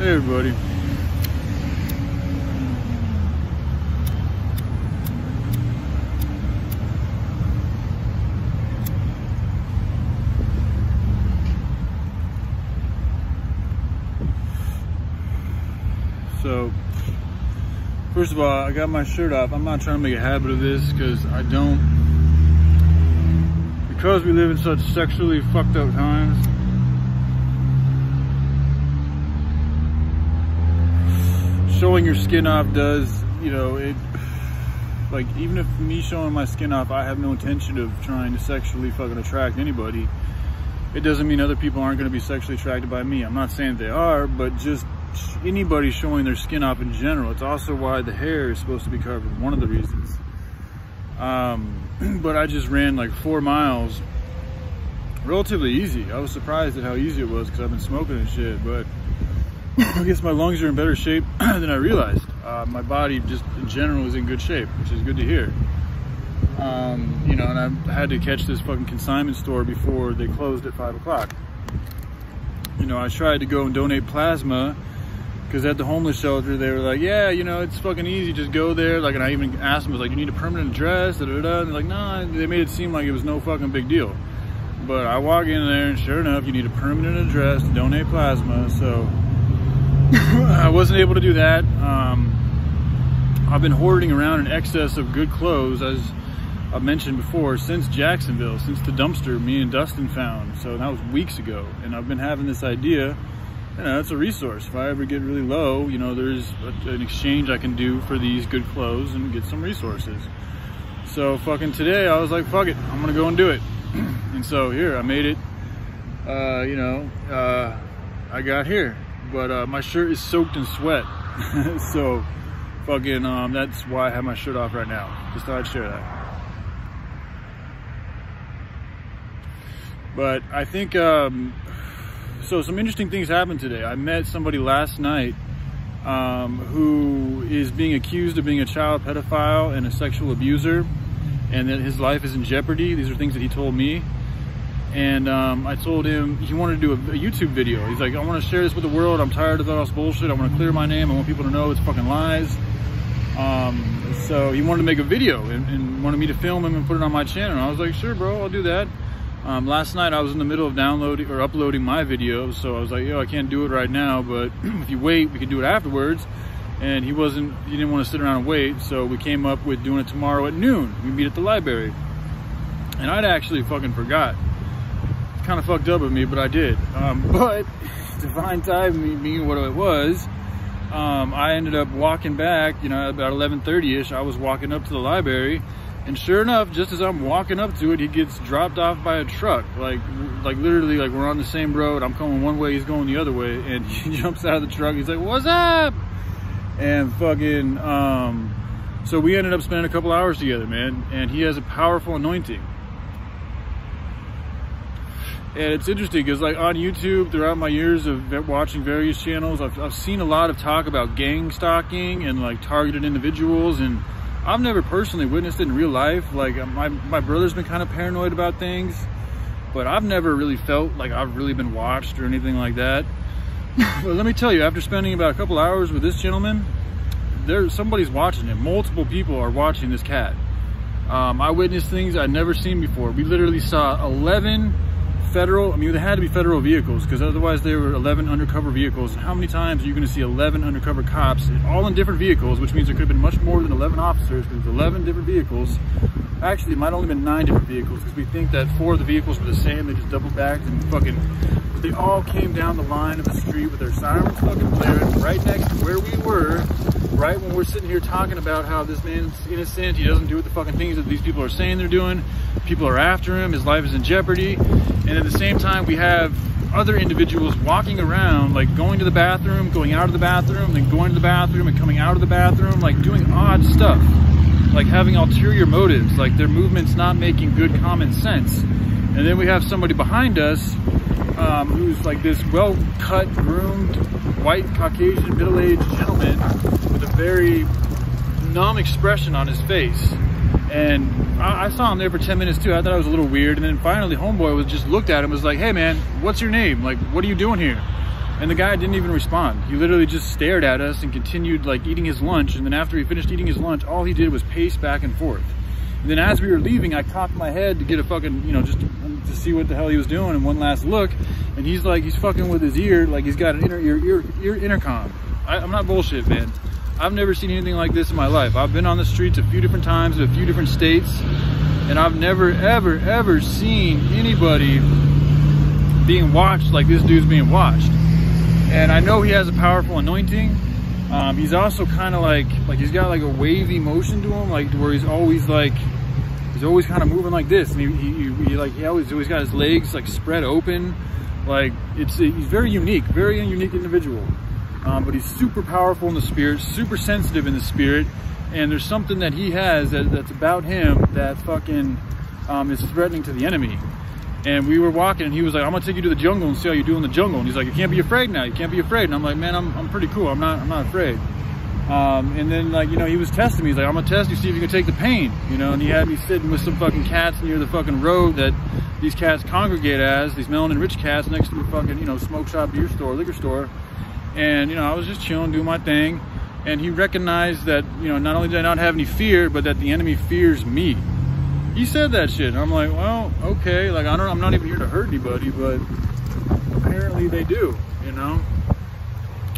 Hey everybody. So, first of all, I got my shirt off. I'm not trying to make a habit of this because because we live in such sexually fucked up times. Showing your skin off does, you know, it, like, even if me showing my skin off, I have no intention of trying to sexually fucking attract anybody. It doesn't mean other people aren't going to be sexually attracted by me. I'm not saying they are, but just anybody showing their skin off in general. It's also why the hair is supposed to be covered, one of the reasons. But I just ran like 4 miles relatively easy. I was surprised at how easy it was because I've been smoking and shit, but I guess my lungs are in better shape than I realized. My body just in general is in good shape, which is good to hear. You know, and I had to catch this fucking consignment store before they closed at 5 o'clock. You know, I tried to go and donate plasma because at the homeless shelter, they were like, yeah, you know, it's fucking easy, just go there. Like, and I even asked them, I was like, you need a permanent address, da, da, da. And they're like, nah, they made it seem like it was no fucking big deal. But I walk in there and sure enough, you need a permanent address to donate plasma. So I wasn't able to do that. I've been hoarding around in excess of good clothes, as I've mentioned before, since Jacksonville, since the dumpster me and Dustin found. So that was weeks ago. And I've been having this idea, you know, it's a resource. If I ever get really low, you know, there's an exchange I can do for these good clothes and get some resources. So fucking today I was like, fuck it, I'm gonna go and do it. And so here, I made it, you know, I got here. But my shirt is soaked in sweat. So fucking, that's why I have my shirt off right now. Just thought I'd share that. But I think, so some interesting things happened today. I met somebody last night who is being accused of being a child pedophile and a sexual abuser, and that his life is in jeopardy. These are things that he told me. And I told him he wanted to do a YouTube video. He's like, I want to share this with the world. I'm tired of all this bullshit. I want to clear my name. I want people to know it's fucking lies. So he wanted to make a video and wanted me to film him and put it on my channel. And I was like, sure, bro, I'll do that. Last night I was in the middle of downloading or uploading my video, so I was like, yo, I can't do it right now, but if you wait, we can do it afterwards. And he didn't want to sit around and wait, so we came up with doing it tomorrow at noon. We meet at the library. And I'd actually fucking forgot. It's kind of fucked up of me, but I did. But divine timing being what it was, I ended up walking back, you know, about 11:30ish. I was walking up to the library. And sure enough, just as I'm walking up to it, he gets dropped off by a truck. Like literally, like we're on the same road. I'm coming one way, he's going the other way. And he jumps out of the truck. He's like, what's up? And fucking, so we ended up spending a couple hours together, man. And he has a powerful anointing. And it's interesting because like on YouTube, throughout my years of watching various channels, I've seen a lot of talk about gang stalking and like targeted individuals, and I've never personally witnessed it in real life. Like my brother's been kind of paranoid about things, but I've never really felt like I've really been watched or anything like that. But let me tell you, after spending about a couple hours with this gentleman, somebody's watching him. Multiple people are watching this cat. I witnessed things I'd never seen before. We literally saw 11 federal, I mean, they had to be federal vehicles because otherwise there were 11 undercover vehicles. How many times are you going to see 11 undercover cops, all in different vehicles, which means there could have been much more than 11 officers, because 11 different vehicles. Actually, it might have only been 9 different vehicles because we think that 4 of the vehicles were the same. They just double backed and fucking, they all came down the line of the street with their sirens fucking blaring right next to where we were, right when we're sitting here talking about how this man's innocent, he doesn't do the fucking things that these people are saying they're doing. People are after him, his life is in jeopardy. And at the same time, we have other individuals walking around, like going to the bathroom, going out of the bathroom, then going to the bathroom and coming out of the bathroom, like doing odd stuff, like having ulterior motives, like their movements not making good common sense. And then we have somebody behind us who's like this well-cut, groomed, white, Caucasian, middle-aged gentleman with a very numb expression on his face. And I saw him there for 10 minutes too. I thought it was a little weird. And then finally homeboy just looked at him and was like, hey man, what's your name? Like, what are you doing here? And the guy didn't even respond. He literally just stared at us and continued like eating his lunch. And then after he finished eating his lunch, all he did was pace back and forth. And then as we were leaving, I cocked my head to get a fucking, you know, just to see what the hell he was doing and one last look. And he's like, he's fucking with his ear, like he's got an ear intercom. I'm not bullshit, man. I've never seen anything like this in my life. I've been on the streets a few different times in a few different states, and I've never, ever, ever seen anybody being watched like this dude's being watched. And I know he has a powerful anointing. He's also kind of like he's got like a wavy motion to him, like where he's always kind of moving like this, and he always got his legs like spread open. Like he's very unique, very unique individual. But he's super powerful in the spirit, super sensitive in the spirit, and there's something that he has that's about him that fucking is threatening to the enemy. And we were walking, and he was like, I'm gonna take you to the jungle and see how you do in the jungle. And he's like, you can't be afraid now, you can't be afraid. And I'm like, man, I'm pretty cool, I'm not afraid. And then, like, you know, he was testing me. He's like, I'm gonna test you, see if you can take the pain, you know. And he had me sitting with some fucking cats near the fucking road that these cats congregate as, these melanin rich cats next to the fucking, you know, smoke shop, beer store, liquor store. And, you know, I was just chilling, doing my thing. And he recognized that, you know, not only did I not have any fear, but that the enemy fears me. He said that shit. And I'm like, well, okay. Like, I'm not even here to hurt anybody, but apparently they do, you know.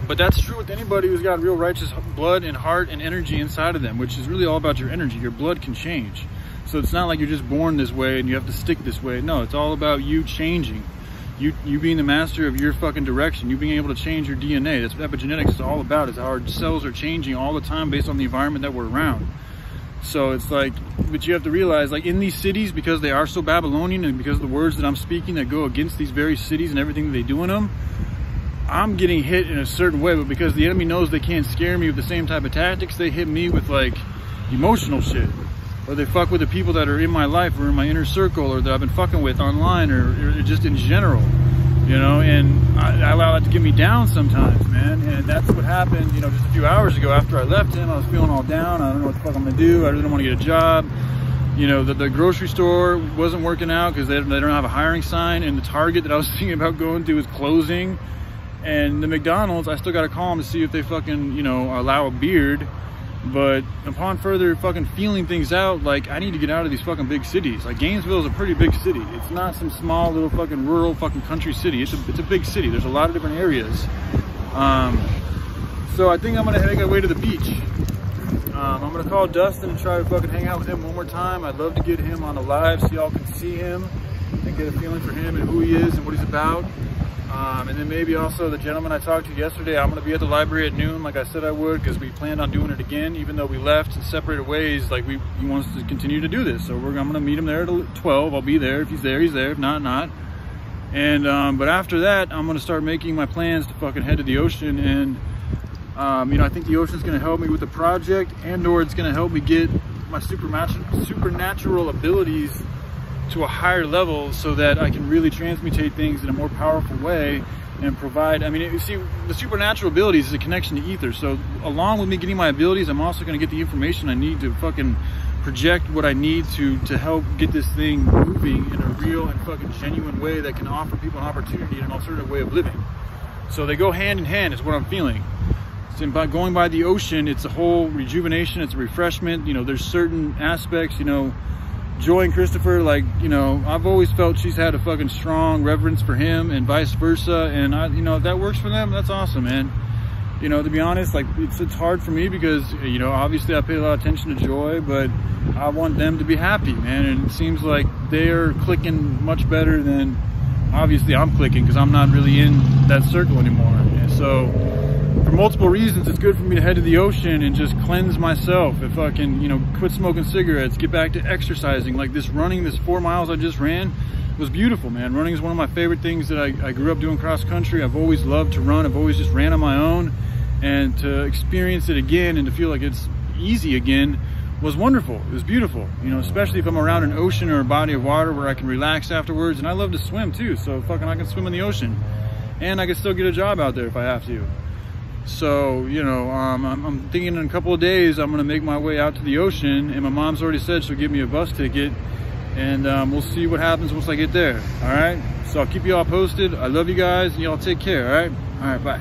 But that's true with anybody who's got real righteous blood and heart and energy inside of them, which is really all about your energy. Your blood can change. So it's not like you're just born this way and you have to stick this way. No, it's all about you changing. You being the master of your fucking direction, you being able to change your DNA. That's what epigenetics is all about, is how our cells are changing all the time based on the environment that we're around. So it's like, but you have to realize, like, in these cities, because they are so Babylonian and because of the words that I'm speaking that go against these very cities and everything that they do in them, I'm getting hit in a certain way. But because the enemy knows they can't scare me with the same type of tactics, they hit me with like emotional shit. Or they fuck with the people that are in my life or in my inner circle, or that I've been fucking with online, or just in general, you know. And I allow that to get me down sometimes, man. And that's what happened, you know, just a few hours ago after I left him. I was feeling all down. I don't know what the fuck I'm gonna do. I really don't want to get a job. You know, the grocery store wasn't working out because they don't have a hiring sign, and the Target that I was thinking about going to is closing. And the McDonald's, I still got to call them to see if they fucking, you know, allow a beard. But upon further fucking feeling things out, like, I need to get out of these fucking big cities. Like, Gainesville is a pretty big city. It's not some small little fucking rural fucking country city. It's a big city. There's a lot of different areas. So I think I'm gonna make my way to the beach. I'm gonna call Dustin and try to fucking hang out with him one more time. I'd love to get him on the live so y'all can see him and get a feeling for him and who he is and what he's about. And then maybe also the gentleman I talked to yesterday, I'm going to be at the library at noon like I said I would, because we planned on doing it again, even though we left and separated ways. Like, he wants to continue to do this, so I'm going to meet him there at 12. I'll be there. If he's there, he's there. If not, not. And but after that, I'm going to start making my plans to fucking head to the ocean. And you know, I think the ocean's going to help me with the project, and/or it's going to help me get my supernatural abilities to a higher level, so that I can really transmutate things in a more powerful way and provide. I mean, you see, the supernatural abilities is a connection to ether. So along with me getting my abilities, I'm also going to get the information I need to fucking project what I need to help get this thing moving in a real and fucking genuine way that can offer people an opportunity and an alternative way of living. So they go hand in hand, is what I'm feeling. So by going by the ocean, it's a whole rejuvenation, it's a refreshment. You know, there's certain aspects, you know, Joy and Christopher, like, you know, I've always felt she's had a fucking strong reverence for him, and vice versa. And you know, if that works for them, that's awesome, man. You know, to be honest, like, it's hard for me because, you know, obviously I pay a lot of attention to Joy, but I want them to be happy, man. And it seems like they're clicking much better than obviously I'm clicking, because I'm not really in that circle anymore. And so, for multiple reasons, it's good for me to head to the ocean and just cleanse myself. If I can, you know, quit smoking cigarettes, get back to exercising. Like this running, this 4 miles I just ran was beautiful, man. Running is one of my favorite things that I grew up doing cross country. I've always loved to run. I've always just ran on my own, and to experience it again and to feel like it's easy again was wonderful. It was beautiful, you know, especially if I'm around an ocean or a body of water where I can relax afterwards. And I love to swim too, so fucking I can swim in the ocean, and I can still get a job out there if I have to. So, you know, I'm thinking in a couple of days I'm gonna make my way out to the ocean, and my mom's already said she'll give me a bus ticket. and we'll see what happens once I get there. All right, so I'll keep you all posted. I love you guys, and y'all take care. All right, bye.